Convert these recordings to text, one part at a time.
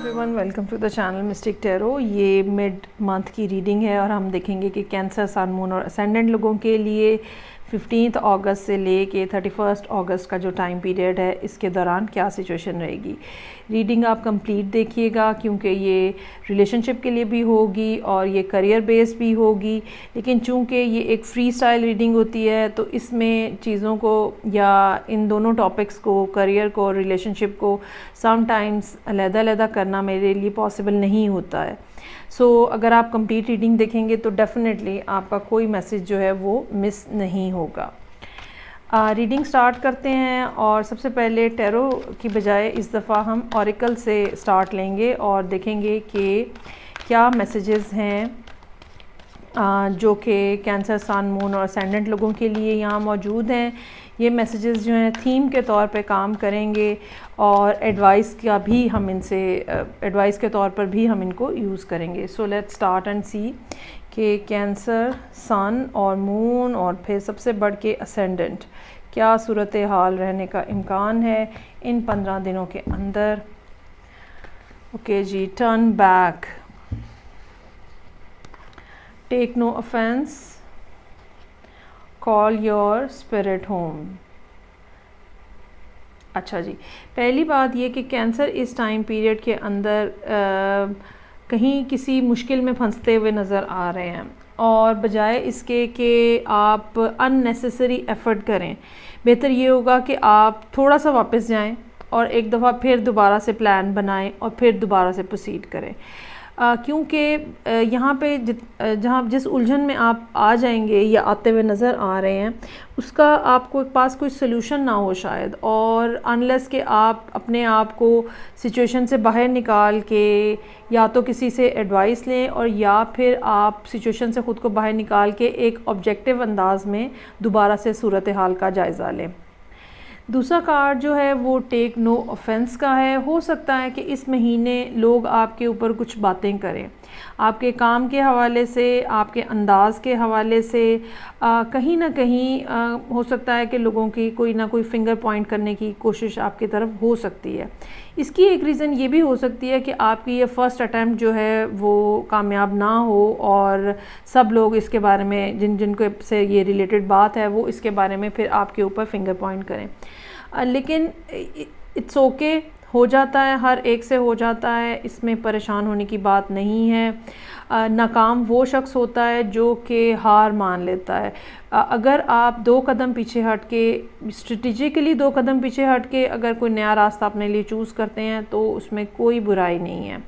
Everyone, welcome to the channel Mystic Tarot. ये mid month की reading है और हम देखेंगे कि कैंसर, सन, मून और असेंडेंट लोगों के लिए 15 अगस्त से लेके 31 अगस्त का जो टाइम पीरियड है, इसके दौरान क्या सिचुएशन रहेगी। रीडिंग आप कंप्लीट देखिएगा क्योंकि ये रिलेशनशिप के लिए भी होगी और ये करियर बेस भी होगी। लेकिन चूंकि ये एक फ्री स्टाइल रीडिंग होती है तो इसमें चीज़ों को या इन दोनों टॉपिक्स को, करियर को और रिलेशनशिप को समटाइम्स अलग-अलग करना मेरे लिए पॉसिबल नहीं होता है। अगर आप कंप्लीट रीडिंग देखेंगे तो डेफिनेटली आपका कोई मैसेज जो है वो मिस नहीं होगा। रीडिंग स्टार्ट करते हैं और सबसे पहले टैरो की बजाय इस दफ़ा हम ऑरिकल से स्टार्ट लेंगे और देखेंगे कि क्या मैसेजेस हैं जो कि कैंसर, सन, मून और असेंडेंट लोगों के लिए यहाँ मौजूद हैं। ये मैसेजेस जो हैं थीम के तौर पे काम करेंगे और एडवाइस का भी हम इनसे एडवाइस के तौर पर भी हम इनको यूज़ करेंगे। सो लेट्स स्टार्ट एंड सी कि कैंसर, सन और मून और फिर सबसे बढ़ के असेंडेंट क्या सूरत हाल रहने का इम्कान है इन 15 दिनों के अंदर। ओके जी, turn back, take no offence, call your spirit home. अच्छा जी, पहली बात ये कि कैंसर इस टाइम पीरियड के अंदर कहीं किसी मुश्किल में फंसते हुए नज़र आ रहे हैं और बजाय इसके कि आप अननेसेसरी एफ़र्ट करें, बेहतर ये होगा कि आप थोड़ा सा वापस जाएं और एक दफ़ा फिर दोबारा से प्लान बनाएं और फिर दोबारा से प्रोसीड करें। क्योंकि यहाँ पे जहाँ जिस उलझन में आप आ जाएंगे या आते हुए नज़र आ रहे हैं उसका आपको पास कोई सलूशन ना हो शायद, और अनलेस कि आप अपने आप को सिचुएशन से बाहर निकाल के या तो किसी से एडवाइस लें और या फिर आप सिचुएशन से ख़ुद को बाहर निकाल के एक ऑब्जेक्टिव अंदाज में दोबारा से सूरत हाल का जायज़ा लें। दूसरा कार्ड जो है वो टेक नो ऑफेंस का है। हो सकता है कि इस महीने लोग आपके ऊपर कुछ बातें करें, आपके काम के हवाले से, आपके अंदाज़ के हवाले से। कहीं ना कहीं हो सकता है कि लोगों की कोई ना कोई फिंगर पॉइंट करने की कोशिश आपकी तरफ हो सकती है। इसकी एक रीज़न ये भी हो सकती है कि आपकी ये फ़र्स्ट अटैम्प्ट जो है वो कामयाब ना हो और सब लोग इसके बारे में, जिनको से ये रिलेटेड बात है, वो इसके बारे में फिर आपके ऊपर फिंगर पॉइंट करें। लेकिन इट्स ओके, हो जाता है, हर एक से हो जाता है, इसमें परेशान होने की बात नहीं है। नाकाम वो शख्स होता है जो कि हार मान लेता है। अगर आप 2 कदम पीछे हट के, स्ट्रेटेजिकली 2 कदम पीछे हट के अगर कोई नया रास्ता अपने लिए चूज़ करते हैं तो उसमें कोई बुराई नहीं है।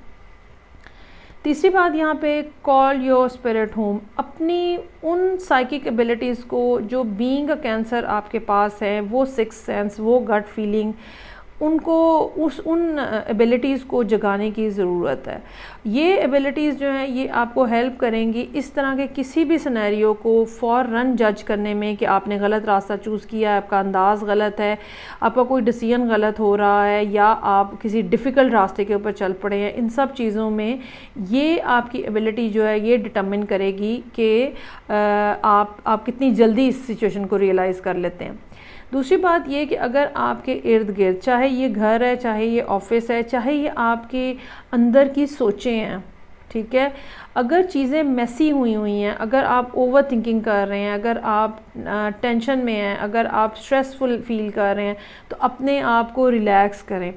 तीसरी बात यहाँ पे, कॉल योर स्पिरिट होम। अपनी उन साइकिक एबिलिटीज़ को जो बीइंग अ कैंसर आपके पास है, वो सिक्स सेंस, वो गट फीलिंग, उनको उन एबिलिटीज़ को जगाने की ज़रूरत है। ये एबिलिटीज़ जो हैं ये आपको हेल्प करेंगी इस तरह के किसी भी सिनेरियो को फ़ौरन जज करने में कि आपने गलत रास्ता चूज़ किया है, आपका अंदाज़ गलत है, आपका कोई डिसीजन गलत हो रहा है या आप किसी डिफ़िकल्ट रास्ते के ऊपर चल पड़े हैं। इन सब चीज़ों में ये आपकी एबिलिटी जो है ये डिटर्मिन करेगी कि आप कितनी जल्दी इस सिचुएशन को रियलाइज़ कर लेते हैं। दूसरी बात ये कि अगर आपके इर्द गिर्द, चाहे ये घर है, चाहे ये ऑफिस है, चाहे ये आपके अंदर की सोचें हैं, ठीक है, अगर चीज़ें मैसी हुई हैं, अगर आप ओवर थिंकिंग कर रहे हैं, अगर आप टेंशन में हैं, अगर आप स्ट्रेसफुल फील कर रहे हैं, तो अपने आप को रिलैक्स करें।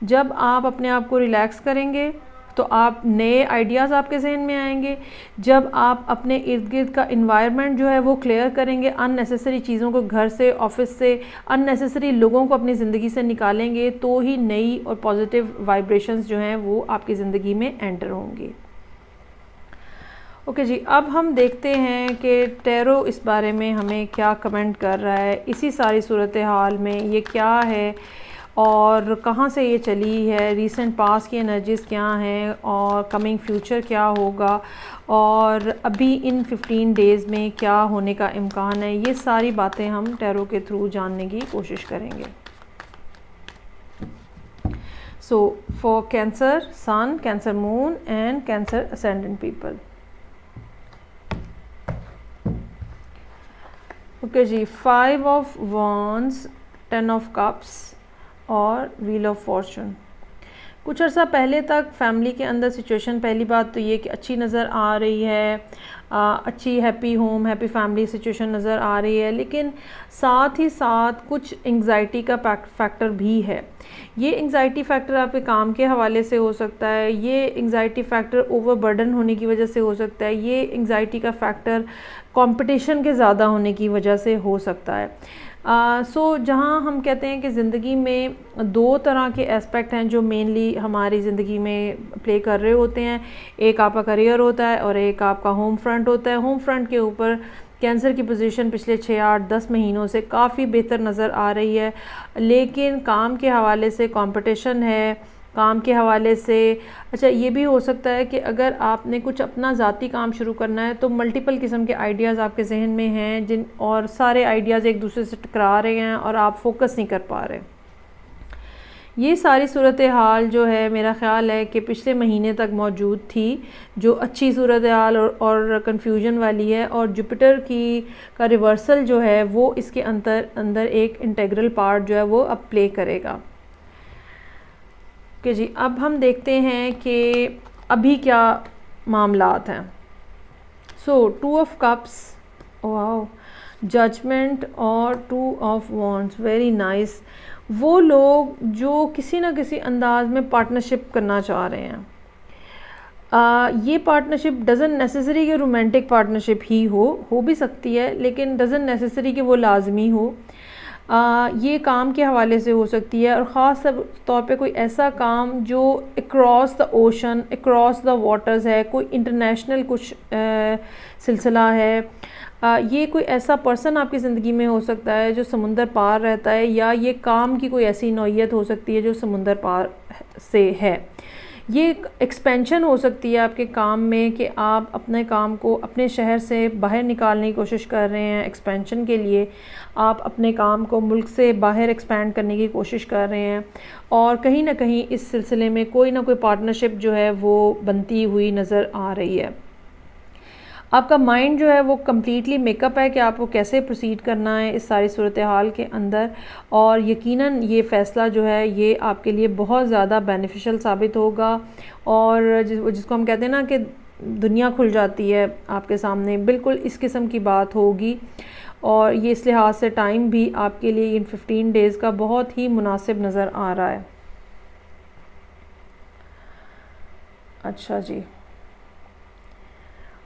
जब आप अपने आप को रिलैक्स करेंगे तो आप नए आइडियाज़ आपके जहन में आएंगे। जब आप अपने इर्द गिर्द का इन्वायरमेंट जो है वो क्लियर करेंगे, अननेसेसरी चीज़ों को घर से, ऑफिस से, अननेसेसरी लोगों को अपनी ज़िंदगी से निकालेंगे, तो ही नई और पॉजिटिव वाइब्रेशंस जो हैं वो आपकी ज़िंदगी में एंटर होंगी। ओके जी, अब हम देखते हैं कि टैरो इस बारे में हमें क्या कमेंट कर रहा है। इसी सारी सूरत हाल में ये क्या है और कहाँ से ये चली है, रीसेंट पास्ट की एनर्जीज़ क्या हैं और कमिंग फ्यूचर क्या होगा और अभी इन 15 डेज़ में क्या होने का इम्कान है, ये सारी बातें हम टैरो के थ्रू जानने की कोशिश करेंगे। So for Cancer sun, Cancer moon and Cancer ascendant people. Okay जी, 5 ऑफ वॉन्ड्स, 10 ऑफ कप्स और व्हील ऑफ फॉर्चून। कुछ अर्सा पहले तक फैमिली के अंदर सिचुएशन, पहली बात तो ये कि अच्छी नज़र आ रही है, अच्छी happy home happy family situation नज़र आ रही है, लेकिन साथ ही साथ कुछ एंग्जाइटी का फैक्टर भी है। ये एंग्जाइटी फैक्टर आपके काम के हवाले से हो सकता है, ये एंग्जाइटी फैक्टर ओवरबर्डन होने की वजह से हो सकता है, ये एंग्जाइटी का फैक्टर कंपटीशन के ज़्यादा होने की वजह से हो सकता है। सो जहाँ हम कहते हैं कि ज़िंदगी में दो तरह के एस्पेक्ट हैं जो मेनली हमारी ज़िंदगी में प्ले कर रहे होते हैं, एक आपका करियर होता है और एक आपका होम फ्रंट होता है। होम फ्रंट के ऊपर कैंसर की पोजीशन पिछले 6-8-10 महीनों से काफ़ी बेहतर नज़र आ रही है, लेकिन काम के हवाले से कंपटीशन है, काम के हवाले से अच्छा ये भी हो सकता है कि अगर आपने कुछ अपना ज़ाती काम शुरू करना है तो मल्टीपल किस्म के आइडियाज़ आपके जहन में हैं जिन और सारे आइडियाज़ एक दूसरे से टकरा रहे हैं और आप फोकस नहीं कर पा रहे। ये सारी सूरत हाल जो है मेरा ख़्याल है कि पिछले महीने तक मौजूद थी, जो अच्छी सूरत हाल और कन्फ्यूजन वाली है, और जुपिटर की का रिवर्सल जो है वो इसके अंदर एक इंटेग्रल पार्ट जो है वो अब प्ले करेगा। ओके जी, अब हम देखते हैं कि अभी क्या मामलात हैं। सो 2 ऑफ कप्स, वाओ, जजमेंट और 2 ऑफ वॉन्ड्स, वेरी नाइस। वो लोग जो किसी ना किसी अंदाज में पार्टनरशिप करना चाह रहे हैं, ये पार्टनरशिप डज़न नेसेसरी कि रोमांटिक पार्टनरशिप ही हो भी सकती है, लेकिन डज़न नेसेसरी कि वो लाजमी हो। ये काम के हवाले से हो सकती है और ख़ास तौर पे कोई ऐसा काम जो across the ocean, across the waters है, कोई इंटरनेशनल कुछ सिलसिला है। ये कोई ऐसा पर्सन आपकी ज़िंदगी में हो सकता है जो समुंदर पार रहता है, या ये काम की कोई ऐसी नौइयत हो सकती है जो समुंदर पार से है। ये एक्सपेंशन हो सकती है आपके काम में कि आप अपने काम को अपने शहर से बाहर निकालने की कोशिश कर रहे हैं। एक्सपेंशन के लिए आप अपने काम को मुल्क से बाहर एक्सपेंड करने की कोशिश कर रहे हैं, और कहीं ना कहीं इस सिलसिले में कोई ना कोई पार्टनरशिप जो है वो बनती हुई नज़र आ रही है। आपका माइंड जो है वो कम्प्लीटली मेकअप है कि आपको कैसे प्रोसीड करना है इस सारी सूरत हाल के अंदर, और यकीनन ये फ़ैसला जो है ये आपके लिए बहुत ज़्यादा बेनिफिशियल साबित होगा, और जिसको हम कहते हैं ना कि दुनिया खुल जाती है आपके सामने, बिल्कुल इस किस्म की बात होगी। और ये इस लिहाज से टाइम भी आपके लिए इन 15 डेज़ का बहुत ही मुनासिब नज़र आ रहा है। अच्छा जी,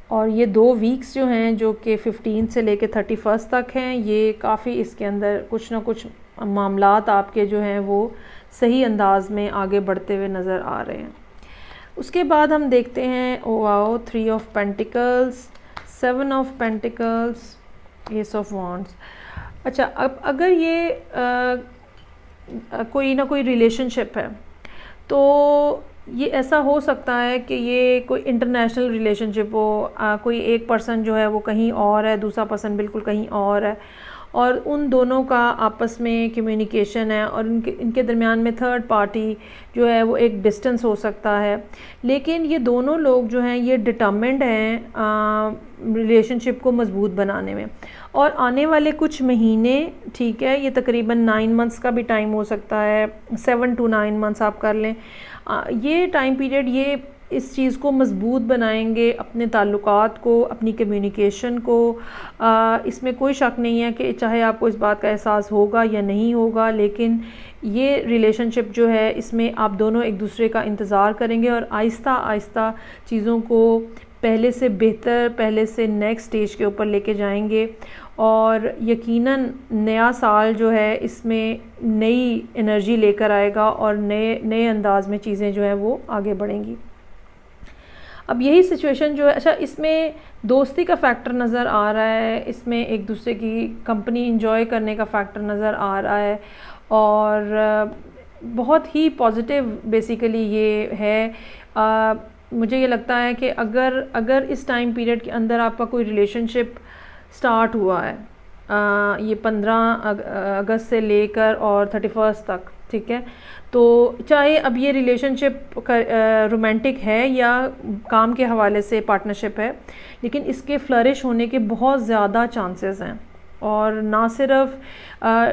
और ये 2 वीक्स जो हैं जो कि 15 से लेके 31 तक हैं, ये काफ़ी इसके अंदर कुछ ना कुछ मामलात आपके जो हैं वो सही अंदाज में आगे बढ़ते हुए नज़र आ रहे हैं। उसके बाद हम देखते हैं wow 3 of pentacles, 7 of pentacles, S of wands. अच्छा, अब अगर ये कोई ना कोई रिलेशनशिप है तो ये ऐसा हो सकता है कि ये कोई इंटरनेशनल रिलेशनशिप हो, कोई एक पर्सन जो है वो कहीं और है, दूसरा पर्सन बिल्कुल कहीं और है, और उन दोनों का आपस में कम्युनिकेशन है, और इनके दरमियान में थर्ड पार्टी जो है वो एक डिस्टेंस हो सकता है। लेकिन ये दोनों लोग जो हैं ये डिटर्मिन्ड हैं रिलेशनशिप को मज़बूत बनाने में, और आने वाले कुछ महीने, ठीक है, ये तकरीबन 9 मंथ्स का भी टाइम हो सकता है, 7 to 9 मंथ्स आप कर लें। ये टाइम पीरियड ये इस चीज़ को मज़बूत बनाएंगे, अपने ताल्लुकात को, अपनी कम्युनिकेशन को। इसमें कोई शक नहीं है कि चाहे आपको इस बात का एहसास होगा या नहीं होगा, लेकिन ये रिलेशनशिप जो है इसमें आप दोनों एक दूसरे का इंतज़ार करेंगे और आहिस्ता आहिस्ता चीज़ों को पहले से बेहतर, पहले से नेक्स्ट स्टेज के ऊपर लेके जाएंगे, और यकीनन नया साल जो है इसमें नई एनर्जी लेकर आएगा और नए अंदाज में चीज़ें जो है वो आगे बढ़ेंगी। अब यही सिचुएशन जो है, अच्छा इसमें दोस्ती का फैक्टर नज़र आ रहा है, इसमें एक दूसरे की कंपनी इंजॉय करने का फैक्टर नज़र आ रहा है, और बहुत ही पॉजिटिव बेसिकली ये है। मुझे ये लगता है कि अगर इस टाइम पीरियड के अंदर आपका कोई रिलेशनशिप स्टार्ट हुआ है, ये 15 अगस्त से लेकर और 31 तक, ठीक है, तो चाहे अब ये रिलेशनशिप रोमांटिक है या काम के हवाले से पार्टनरशिप है, लेकिन इसके फ्लरिश होने के बहुत ज़्यादा चांसेस हैं। और ना सिर्फ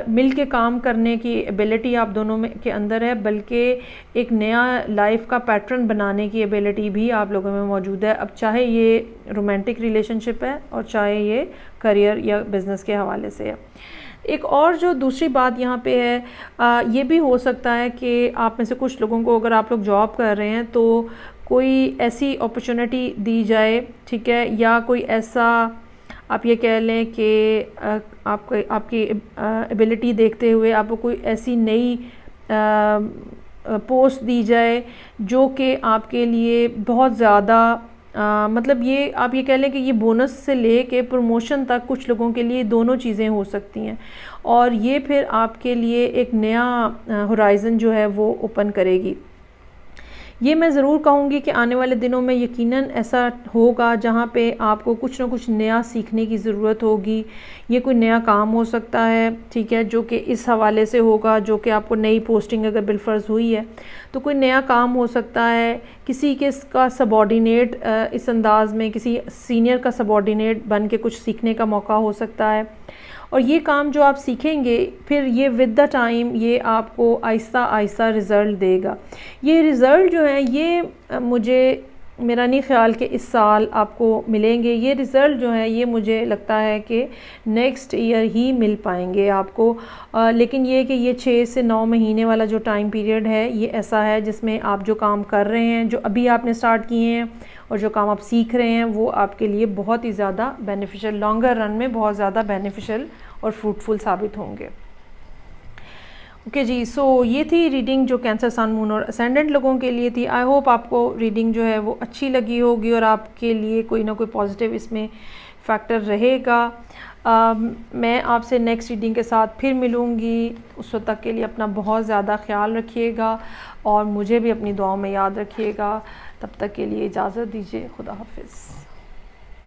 मिल के काम करने की एबिलिटी आप दोनों में के अंदर है, बल्कि एक नया लाइफ का पैटर्न बनाने की एबिलिटी भी आप लोगों में मौजूद है। अब चाहे ये रोमांटिक रिलेशनशिप है और चाहे ये करियर या बिज़नेस के हवाले से है। एक और जो दूसरी बात यहाँ पे है, ये भी हो सकता है कि आप में से कुछ लोगों को, अगर आप लोग जॉब कर रहे हैं तो कोई ऐसी अपॉर्चुनिटी दी जाए, ठीक है, या कोई ऐसा आप ये कह लें कि आपकी एबिलिटी देखते हुए आपको कोई ऐसी नई पोस्ट दी जाए जो कि आपके लिए बहुत ज़्यादा मतलब ये आप ये कह लें कि ये बोनस से ले के प्रमोशन तक कुछ लोगों के लिए दोनों चीज़ें हो सकती हैं, और ये फिर आपके लिए एक नया होराइज़न जो है वो ओपन करेगी। ये मैं ज़रूर कहूँगी कि आने वाले दिनों में यकीनन ऐसा होगा जहाँ पे आपको कुछ ना कुछ नया सीखने की ज़रूरत होगी। ये कोई नया काम हो सकता है, ठीक है, जो कि इस हवाले से होगा, जो कि आपको नई पोस्टिंग अगर बिलफर्ज हुई है तो कोई नया काम हो सकता है, किसी के का सबॉर्डिनेट इस अंदाज़ में किसी सीनियर का सबॉर्डिनेट बन के कुछ सीखने का मौका हो सकता है। और ये काम जो आप सीखेंगे फिर ये विद द टाइम ये आपको आहिस्ता आहिस्ता रिज़ल्ट देगा। ये रिज़ल्ट जो है ये मुझे मेरा नहीं ख्याल कि इस साल आपको मिलेंगे। ये रिज़ल्ट जो है ये मुझे लगता है कि नेक्स्ट ईयर ही मिल पाएंगे आपको। लेकिन ये कि ये 6 से 9 महीने वाला जो टाइम पीरियड है ये ऐसा है जिसमें आप जो काम कर रहे हैं, जो अभी आपने स्टार्ट किए हैं और जो काम आप सीख रहे हैं, वो आपके लिए बहुत ही ज़्यादा बेनिफिशियल, लॉन्गर रन में बहुत ज़्यादा बेनिफिशियल और फ्रूटफुल साबित होंगे। ओके जी, सो ये थी रीडिंग जो कैंसर, सन, मून और असेंडेंट लोगों के लिए थी। आई होप आपको रीडिंग जो है वो अच्छी लगी होगी और आपके लिए कोई ना कोई पॉजिटिव इसमें फैक्टर रहेगा। मैं आपसे नेक्स्ट रीडिंग के साथ फिर मिलूँगी। उस वक्त तक के लिए अपना बहुत ज़्यादा ख्याल रखिएगा और मुझे भी अपनी दुआओं में याद रखिएगा। तब तक के लिए इजाज़त दीजिए। खुदा हाफिज़।